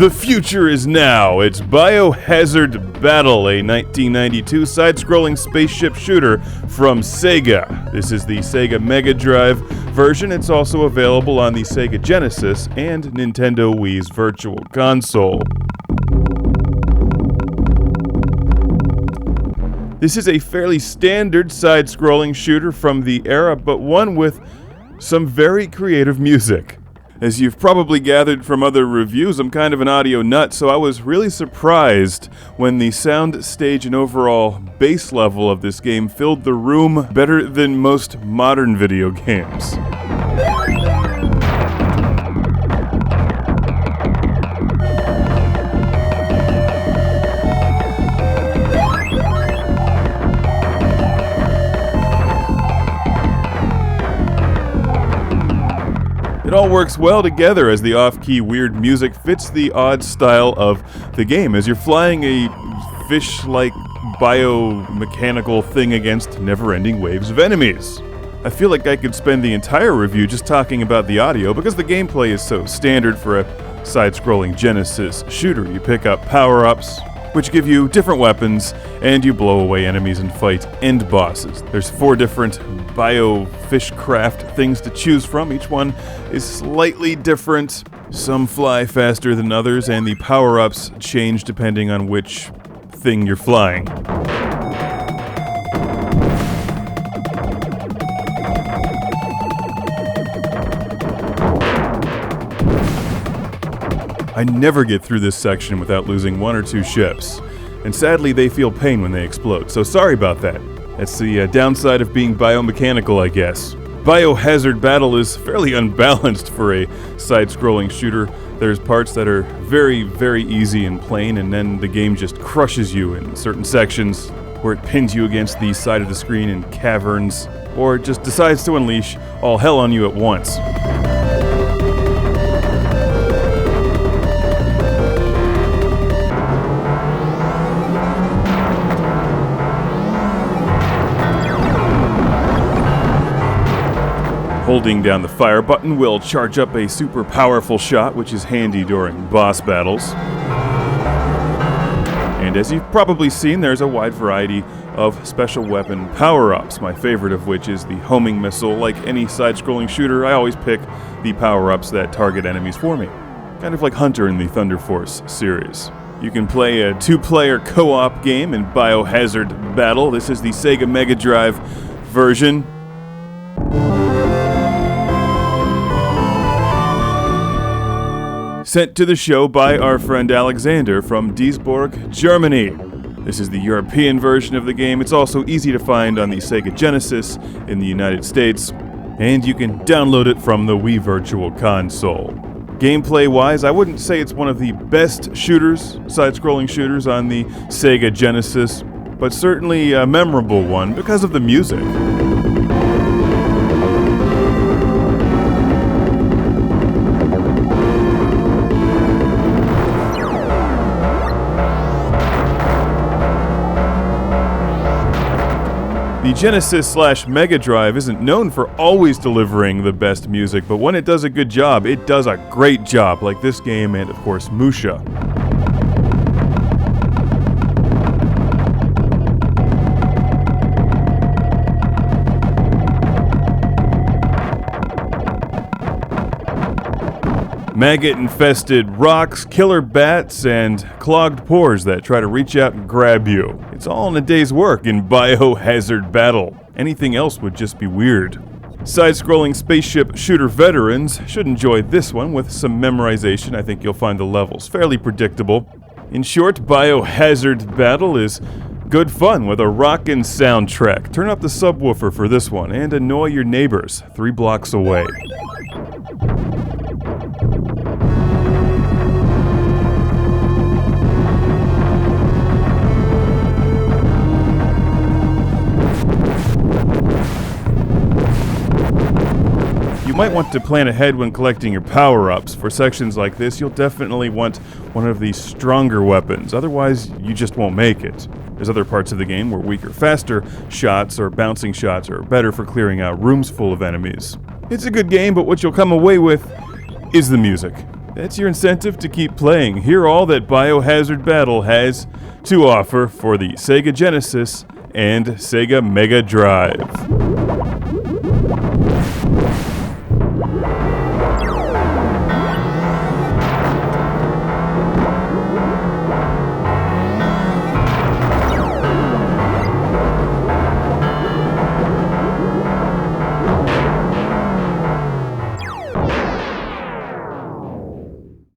The future is now. It's Biohazard Battle, a 1992 side-scrolling spaceship shooter from Sega. This is the Sega Mega Drive version. It's also available on the Sega Genesis and Nintendo Wii's Virtual Console. This is a fairly standard side-scrolling shooter from the era, but one with some very creative music. As you've probably gathered from other reviews, I'm kind of an audio nut, so I was really surprised when the sound, stage, and overall bass level of this game filled the room better than most modern video games. It all works well together as the off-key weird music fits the odd style of the game as you're flying a fish-like biomechanical thing against never-ending waves of enemies. I feel like I could spend the entire review just talking about the audio because the gameplay is so standard for a side-scrolling Genesis shooter. You pick up power-ups, which give you different weapons, and you blow away enemies and fight end bosses. There's 4 different bio-fishcraft things to choose from. Each one is slightly different. Some fly faster than others, and the power-ups change depending on which thing you're flying. I never get through this section without losing 1 or 2 ships, and sadly they feel pain when they explode, so sorry about that. That's the downside of being biomechanical, I guess. Biohazard Battle is fairly unbalanced for a side-scrolling shooter. There's parts that are very, very easy and plain, and then the game just crushes you in certain sections where it pins you against the side of the screen in caverns, or it just decides to unleash all hell on you at once. Holding down the fire button will charge up a super powerful shot, which is handy during boss battles. And as you've probably seen, there's a wide variety of special weapon power-ups, my favorite of which is the homing missile. Like any side-scrolling shooter, I always pick the power-ups that target enemies for me. Kind of like Hunter in the Thunder Force series. You can play a 2-player co-op game in Biohazard Battle. This is the Sega Mega Drive version. Sent to the show by our friend Alexander from Duisburg, Germany. This is the European version of the game. It's also easy to find on the Sega Genesis in the United States, and you can download it from the Wii Virtual Console. Gameplay-wise, I wouldn't say it's one of the best shooters, side-scrolling shooters on the Sega Genesis, but certainly a memorable one because of the music. The Genesis/Mega Drive isn't known for always delivering the best music, but when it does a good job, it does a great job, like this game and, of course, Musha. Maggot-infested rocks, killer bats, and clogged pores that try to reach out and grab you. It's all in a day's work in Biohazard Battle. Anything else would just be weird. Side-scrolling spaceship shooter veterans should enjoy this one with some memorization. I think you'll find the levels fairly predictable. In short, Biohazard Battle is good fun with a rockin' soundtrack. Turn up the subwoofer for this one and annoy your neighbors 3 blocks away. You might want to plan ahead when collecting your power-ups. For sections like this, you'll definitely want one of the stronger weapons, otherwise you just won't make it. There's other parts of the game where weaker, faster shots or bouncing shots are better for clearing out rooms full of enemies. It's a good game, but what you'll come away with is the music. That's your incentive to keep playing. Hear all that Biohazard Battle has to offer for the Sega Genesis and Sega Mega Drive.